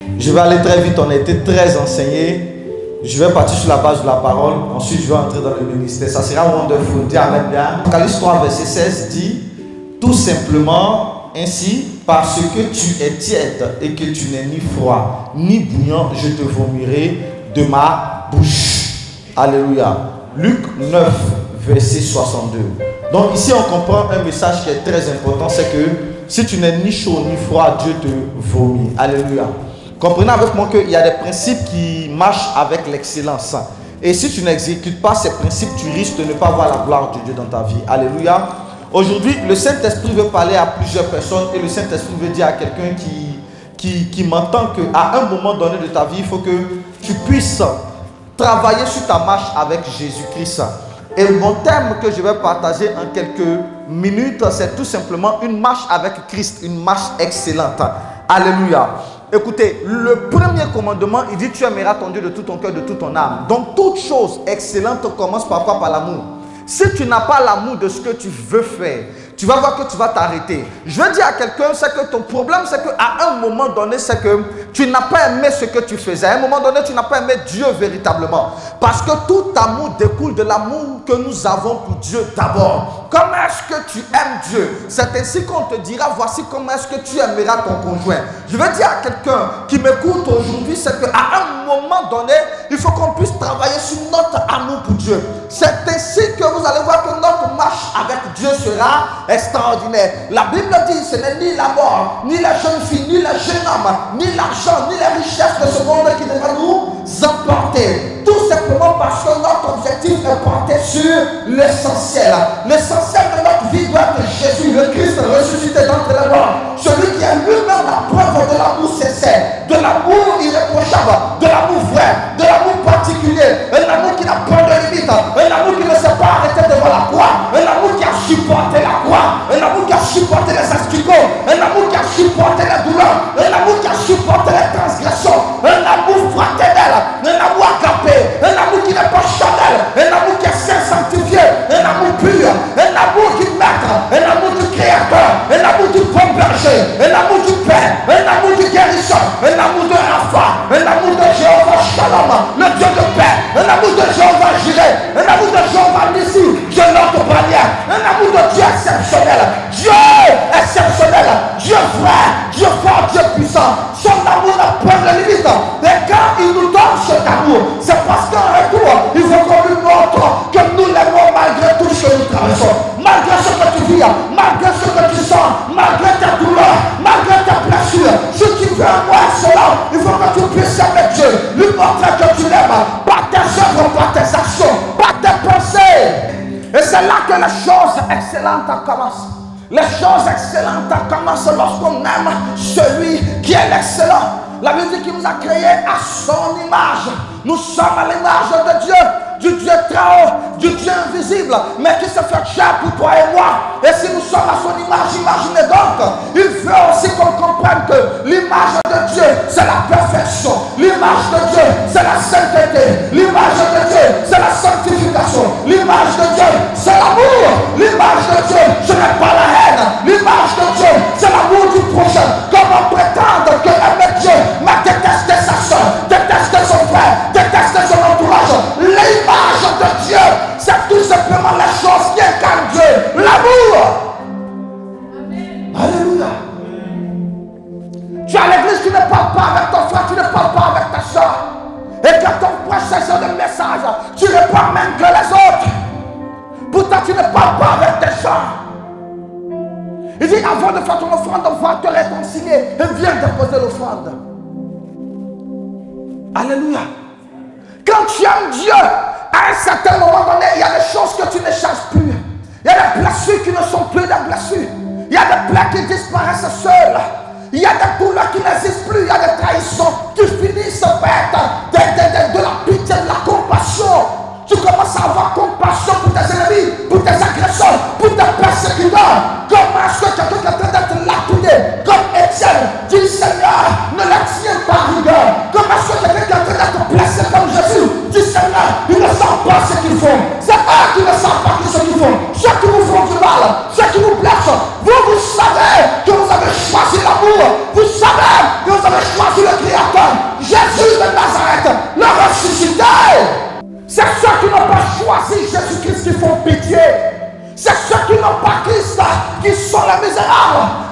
Je vais aller très vite, on a été très enseigné. Je vais partir sur la base de la parole. Ensuite, je vais entrer dans le ministère. Ça sera wonderful. Dis amen bien. Apocalypse 3, verset 16 dit tout simplement ainsi, parce que tu es tiède et que tu n'es ni froid ni bouillant, je te vomirai de ma bouche. Alléluia. Luc 9, verset 62. Donc ici, on comprend un message qui est très important, c'est que si tu n'es ni chaud ni froid, Dieu te vomit. Alléluia. Comprenez avec moi qu'il y a des principes qui marchent avec l'excellence. Et si tu n'exécutes pas ces principes, tu risques de ne pas voir la gloire de Dieu dans ta vie. Alléluia. Aujourd'hui, le Saint-Esprit veut parler à plusieurs personnes et le Saint-Esprit veut dire à quelqu'un qui m'entend qu'à un moment donné de ta vie, il faut que tu puisses travailler sur ta marche avec Jésus-Christ. Et mon thème que je vais partager en quelques minutes, c'est tout simplement une marche avec Christ, une marche excellente. Alléluia. Écoutez, le premier commandement, il dit tu aimeras ton Dieu de tout ton cœur, de toute ton âme. Donc toute chose excellente commence par quoi? Par l'amour. Si tu n'as pas l'amour de ce que tu veux faire, tu vas voir que tu vas t'arrêter. Je veux dire à quelqu'un, c'est que ton problème, c'est qu'à un moment donné, c'est que tu n'as pas aimé ce que tu faisais. À un moment donné, tu n'as pas aimé Dieu véritablement. Parce que tout amour découle de l'amour que nous avons pour Dieu d'abord. Comment est-ce que tu aimes Dieu? C'est ainsi qu'on te dira, voici comment est-ce que tu aimeras ton conjoint. Je veux dire à quelqu'un qui m'écoute aujourd'hui, c'est qu'à un moment donné, il faut qu'on puisse travailler sur notre amour pour Dieu. C'est ainsi que vous allez voir que notre marche avec Dieu sera extraordinaire. La Bible dit, ce n'est ni la mort, ni la jeune fille, ni le jeune homme, ni l'argent, ni les richesses de ce monde qui devra nous emporter. Tout simplement parce que notre objectif est porté sur l'essentiel. L'essentiel de notre vie doit être Jésus, le Christ ressuscité d'entre les morts. Celui qui est lui-même la preuve de l'amour sincère, de l'amour irréprochable, de l'amour vrai, de l'amour particulier, un amour qui n'a pas de limite, un amour qui ne s'est pas arrêté devant la croix, un amour qui a supporté la croix, un amour qui a supporté les asticots, un amour qui a supporté les douleurs, un amour qui a supporté les transgressions, un amour fraternel, un amour agapé, un amour qui n'est pas charnel, un amour qui est saint-sanctifié, un amour pur, un amour du maître, un amour du créateur, un amour du bon berger, un amour du père, un amour du guérisseur, un amour de Rapha, un amour de Jéhovah Shalom, le Dieu de paix, un amour de Jéhovah Jireh, un amour de Jéhovah Nissi, Dieu notre bannière, un amour de Dieu exceptionnel, Dieu exceptionnel, Dieu vrai, Dieu fort, Dieu puissant. Son amour n'a pas de limite. Et quand il nous donne cet amour, c'est parce qu'en retour, il faut qu'on lui montre que nous l'aimons malgré tout ce que nous traversons. Malgré ce que tu vis, malgré ce que tu sens, malgré ta douleur, malgré ta blessure. Si tu veux un moi excellent, il faut que tu puisses aimer Dieu, lui montrer que tu l'aimes par tes œuvres, par tes actions, par tes pensées. Et c'est là que les choses excellentes commencent. Les choses excellentes commencent lorsqu'on aime celui qui est l'excellent. La Bible dit qu'il nous a créés à son image. Nous sommes à l'image de Dieu, du Dieu très haut, du Dieu invisible, mais qui se fait chair pour toi et moi. Et si nous sommes à son image, imaginez donc, il veut aussi qu'on comprenne que l'image de Dieu, c'est la perfection. L'image de Dieu, c'est la sainteté. L'image de Dieu, c'est la sanctification. L'image de Dieu, c'est l'amour. L'image de Dieu, ce n'est pas la haine. L'image de Dieu, c'est l'amour du prochain. Comment prétendre que aimer Dieu, mais détester sa soeur, détester son frère, détester son entourage. L'image de Dieu, c'est tout simplement la chose qui incarne Dieu, l'amour. Alléluia. Tu es à l'église, tu ne parles pas avec ton frère, tu ne parles pas avec ta soeur. Et quand ton frère cherche le message, tu ne parles même que les autres. Pourtant, tu ne parles pas avec tes soeurs. Il dit, avant de faire ton offrande, va te réconcilier et viens déposer l'offrande. Alléluia. Quand tu aimes Dieu, à un certain moment donné, il y a des choses que tu ne changes plus. Il y a des blessures qui ne sont plus des blessures. Il y a des plaies qui disparaissent seules. Il y a des douleurs qui n'existent plus. Il y a des trahisons qui finissent par être de la pitié, de la compassion. Tu commences à avoir compassion pour tes ennemis, pour tes agresseurs, pour tes persécuteurs. Comment est-ce que quelqu'un qui est en train d'être lapidé, comme Étienne, dit Seigneur, ne les tiens pas rigueur. Comment est-ce que quelqu'un qui est en train d'être blessé comme Jésus, dit Seigneur, ils ne savent pas ce qu'ils font. C'est eux qui ne savent pas ce qu'ils font. Ceux qui vous font du mal, ceux qui vous blessent, vous savez que vous avez choisi l'amour. Vous savez que vous avez choisi le Créateur.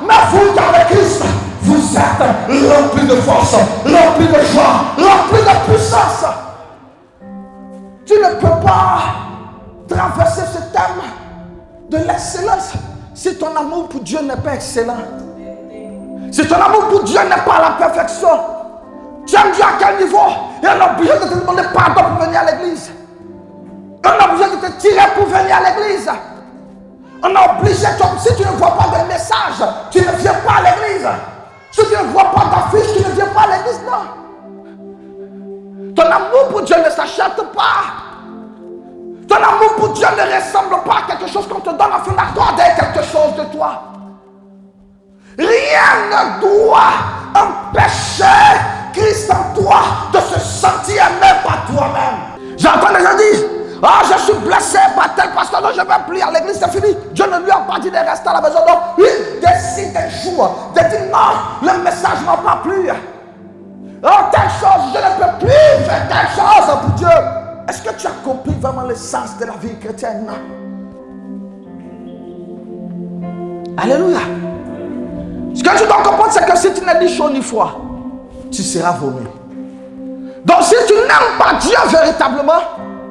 Mais vous, dans le Christ, vous êtes remplis de force, remplis de joie, remplis de puissance. Tu ne peux pas traverser ce thème de l'excellence si ton amour pour Dieu n'est pas excellent. Si ton amour pour Dieu n'est pas à la perfection. Tu aimes Dieu à quel niveau? Et on est obligé de te demander pardon pour venir à l'église. On est obligé de te tirer pour venir à l'église. On est obligé, si tu ne vois pas de message, tu ne viens pas à l'église. Si tu ne vois pas d'affiche, tu ne viens pas à l'église, non. Ton amour pour Dieu ne s'achète pas. Ton amour pour Dieu ne ressemble pas à quelque chose qu'on te donne afin d'accorder quelque chose de toi. Rien ne doit empêcher Christ en toi de se sentir aimé par toi-même. J'entends les gens dire, ah, je suis blessé par tel pasteur, donc je ne vais plus à l'église, c'est fini. Dieu ne lui a pas dit de rester à la maison. Donc, il décide un jour de dire non, le message ne m'a pas plu. Oh, telle chose, je ne peux plus faire telle chose pour Dieu. Est-ce que tu as compris vraiment le sens de la vie chrétienne? Alléluia. Ce que tu dois comprendre, c'est que si tu n'es ni chaud ni froid, tu seras vomi. Donc si tu n'aimes pas Dieu véritablement,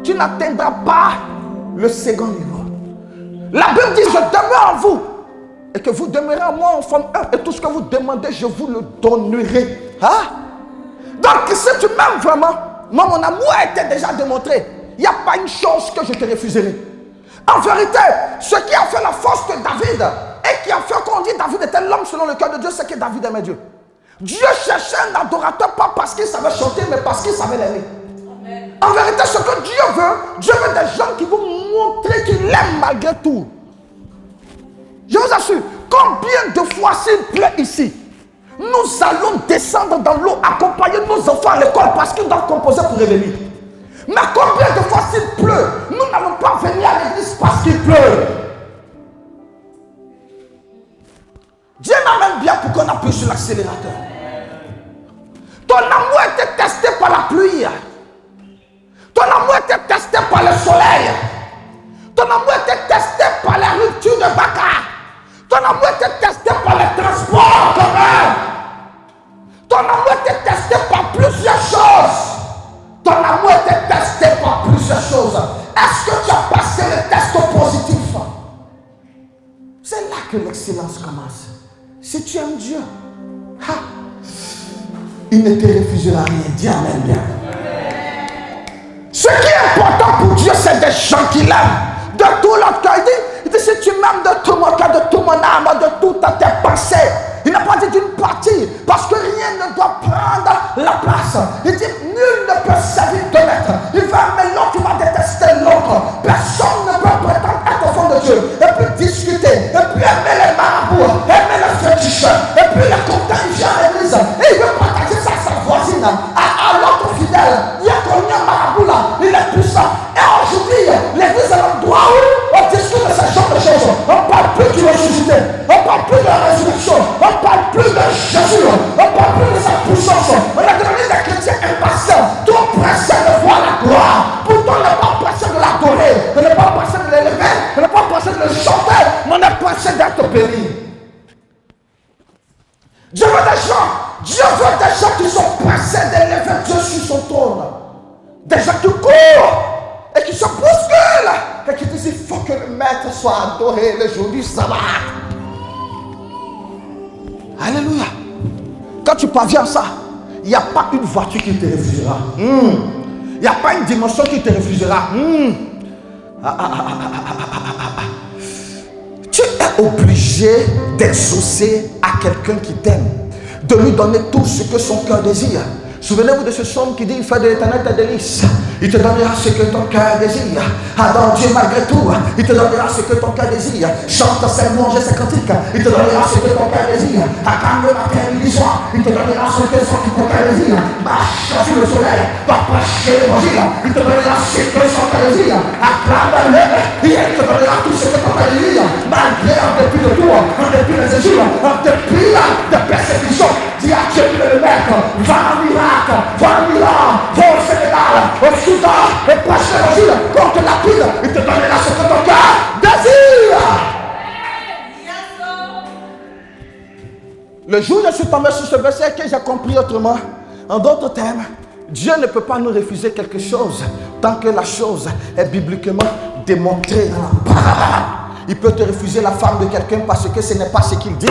tu n'atteindras pas le second niveau. La Bible dit, je demeure en vous, et que vous demeurez en moi en forme 1, et tout ce que vous demandez, je vous le donnerai. Hein? Donc si tu m'aimes vraiment, moi mon amour a été déjà démontré. Il n'y a pas une chose que je te refuserai. En vérité, ce qui a fait la force de David, et qui a fait qu'on dit David était l'homme selon le cœur de Dieu, c'est que David aimait Dieu. Dieu cherchait un adorateur pas parce qu'il savait chanter, mais parce qu'il savait l'aimer. En vérité, ce que Dieu veut des gens qui vont montrer qu'il aime malgré tout. Je vous assure, combien de fois s'il pleut ici, nous allons descendre dans l'eau, accompagner nos enfants à l'école parce qu'ils doivent composer pour revenir. Mais combien de fois s'il pleut, nous n'allons pas venir à l'église parce qu'il pleut. Dieu m'amène bien pour qu'on appuie sur l'accélérateur. Ton amour était testé par la pluie. Ton amour était testé par le soleil. Ton amour était testé par la rupture de Bakar. Ton amour était testé par les transports communs. Ton amour était testé par plusieurs choses. Ton amour était testé par plusieurs choses. Est-ce que tu as passé le test positif? C'est là que l'excellence commence. Si tu aimes Dieu, il ne te refusera rien. Dis amen bien. Ce qui est important pour Dieu, c'est des gens qui l'aiment. De tout leur cœur. Il dit, si tu m'aimes de tout mon cœur, de tout mon âme, de toutes tes pensées. Il n'a pas dit d'une partie, parce que rien ne doit prendre la place. Il dit, nul ne peut servir de maître. Il va aimer l'autre, il va détester l'autre. Personne ne peut prétendre être au fond de Dieu. Et puis discuter, et puis aimer les marabouts, aimer les féticheurs, et puis les contents, il vient à l'église. Et il veut partager ça à sa voisine, à l'autre fidèle. Il y a combien de marabouts là, il est puissant. Et aujourd'hui, l'église est l'endroit où on discute de ce genre de choses. On ne parle plus du ressuscité, on ne parle plus de la résurrection, on ne parle plus de Jésus, on ne parle plus de sa puissance. On a devenu des chrétiens impatients, trop pressés de voir la gloire. Pourtant, on n'est pas pressé de l'adorer, on n'est pas pressé de l'élever, on n'est pas pressé de le chanter, mais on est pressé d'être béni. Dieu veut des gens qui sont pressés d'élever Dieu sur son trône. Des gens qui courent et qui se bousculent et qui disent il faut que le maître soit adoré le jour du sabbat. Alléluia. Quand tu parviens à ça, il n'y a pas une voiture qui te refusera. Il n'y a pas une dimension qui te refusera. Tu es obligé d'exaucer à quelqu'un qui t'aime, de lui donner tout ce que son cœur désire. Souvenez-vous de ce psaume qui dit il fait de l'éternel ta délice. Il te donnera ce que ton cœur désire. Adore Dieu malgré tout. Il te donnera ce que ton cœur désire. Chante ses louanges et ses cantiques. Il te donnera ce que ton cœur désire. Acclame le matin et le soir. Il te donnera ce que ton cœur désire. Marche sur le soleil. Va prêcher l'évangile. Il te donnera ce que son cœur désire. Acclame-le. Et il te donnera tout ce que ton cœur désire. Malgré, en dépit de tout, en dépit des injures, en dépit des persécutions. Dis à Dieu le maître. Va en Irak, va en Iran, va au Sénégal, au Soudan, et prêche l'évangile contre la pile. Il te donnera ce que ton cœur désire. Le jour où je suis tombé sur ce verset, que j'ai compris autrement. En d'autres termes, Dieu ne peut pas nous refuser quelque chose tant que la chose est bibliquement démontrée dans la parole. Il peut te refuser la femme de quelqu'un parce que ce n'est pas ce qu'il dit.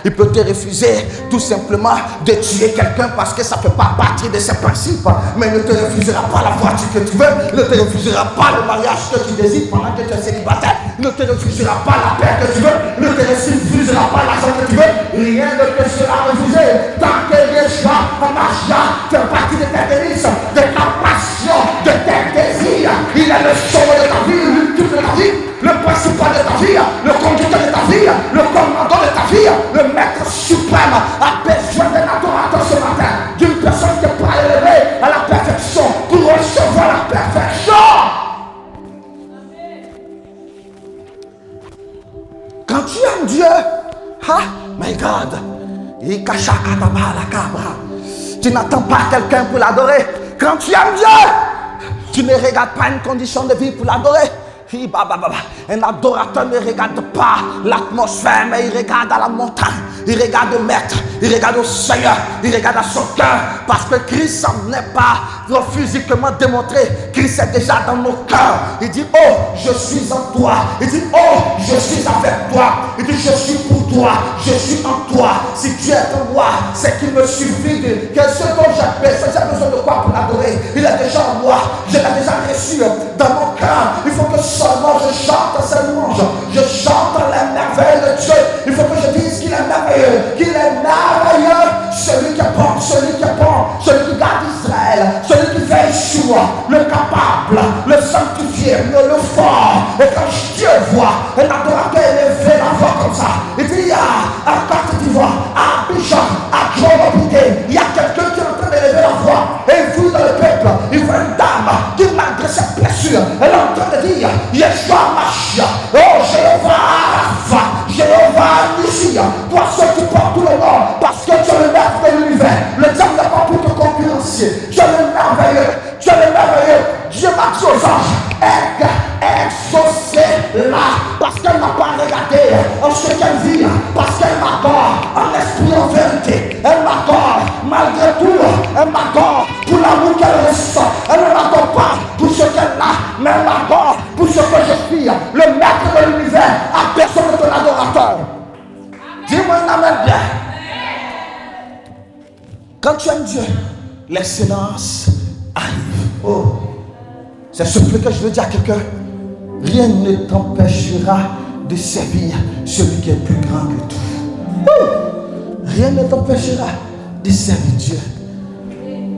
Il peut te refuser tout simplement de tuer quelqu'un parce que ça ne fait pas partie de ses principes. Mais il ne te refusera pas la voiture que tu veux. Il ne te refusera pas le mariage que tu désires pendant que tu es célibataire. Il ne te refusera pas la paix que tu veux. Il ne te refusera pas l'argent que tu veux. Rien ne te sera refusé. Tant que Yeshua, Mashiach, fait partie de tes délices, de ta passion, de tes désirs. Il est le sauveur de ta vie, l'ultime de ta vie, le principal de ta vie, le conducteur de ta vie, le commandant de ta vie, le maître suprême a besoin d'un adorateur ce matin, d'une personne qui est prête à élever à la perfection pour recevoir la perfection. Quand tu aimes Dieu, my God, tu n'attends pas quelqu'un pour l'adorer. Quand tu aimes Dieu, tu ne regardes pas une condition de vie pour l'adorer. Un adorateur ne regarde pas l'atmosphère, mais il regarde à la montagne, il regarde au maître, il regarde au Seigneur, il regarde à son cœur, parce que Christ n'est pas physiquement démontré. Christ est déjà dans nos cœurs. Il dit, oh, je suis en toi. Il dit, oh, je suis avec toi. Il dit, je suis pour toi, je suis en toi. Si tu es en moi, c'est qu'il me suffit de que ce dont j'ai besoin de quoi pour l'adorer. Il est déjà en moi, je l'ai déjà reçu dans mon cœur. Il faut que seulement je chante ses louanges, je chante les merveilles de Dieu. Il faut que je dise qu'il est merveilleux, qu'il est merveilleux. Celui qui est bon, celui qui est bon, celui qui garde Israël, celui qui fait Yeshua, le capable, le sanctifié, le fort. Et quand Dieu voit un adorateur élever la voix comme ça, il dit, il y a à Côte d'Ivoire, à Abidjan, à Grenoble, il y a quelqu'un qui est en train d'élever la voix. Et il voit dans le peuple, il voit une dame qui, malgré ses blessures, elle est en train de dire, Yeshua Mashiach, oh Jéhovah, Jéhovah Nissi, toi seul tu portes tout le nom, parce que tu es le maître de l'univers. Le diable n'a pas pu te concurrencer. Tu es le merveilleux, tu es le merveilleux. Dieu m'a dit aux anges, exaucez-la, parce qu'elle n'a pas regardé en ce qu'elle vit, parce qu'elle m'adore en esprit en vérité. Elle m'adore malgré tout, elle m'adore pour l'amour qu'elle ressent. Elle ne m'adore pas pour ce qu'elle a, mais elle m'adore pour ce que je suis. Le maître de l'univers a personne de ton adorateur. Dis-moi un amen bien. Quand tu aimes Dieu, l'excellence arrive. Oh, c'est ce que je veux dire à quelqu'un. Rien ne t'empêchera de servir celui qui est plus grand que tout. Oh, rien ne t'empêchera de servir Dieu.